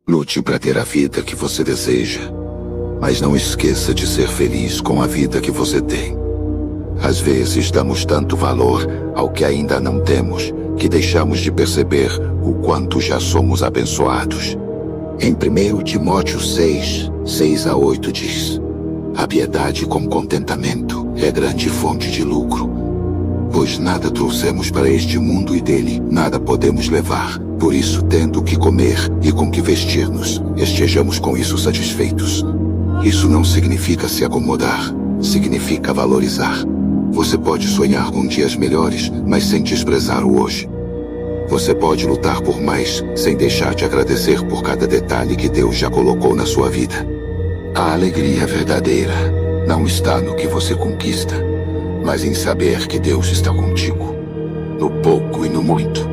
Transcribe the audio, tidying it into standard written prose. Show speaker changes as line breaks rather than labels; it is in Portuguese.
Lute para ter a vida que você deseja, mas não esqueça de ser feliz com a vida que você tem. Às vezes damos tanto valor ao que ainda não temos que deixamos de perceber o quanto já somos abençoados. Em 1 Timóteo 6, 6-8 diz: a piedade com contentamento é grande fonte de lucro, pois nada trouxemos para este mundo e dele nada podemos levar. Por isso, tendo o que comer e com que vestir-nos, estejamos com isso satisfeitos. Isso não significa se acomodar, significa valorizar. Você pode sonhar com dias melhores, mas sem desprezar o hoje. Você pode lutar por mais, sem deixar de agradecer por cada detalhe que Deus já colocou na sua vida. A alegria verdadeira não está no que você conquista, mas em saber que Deus está contigo, no pouco e no muito.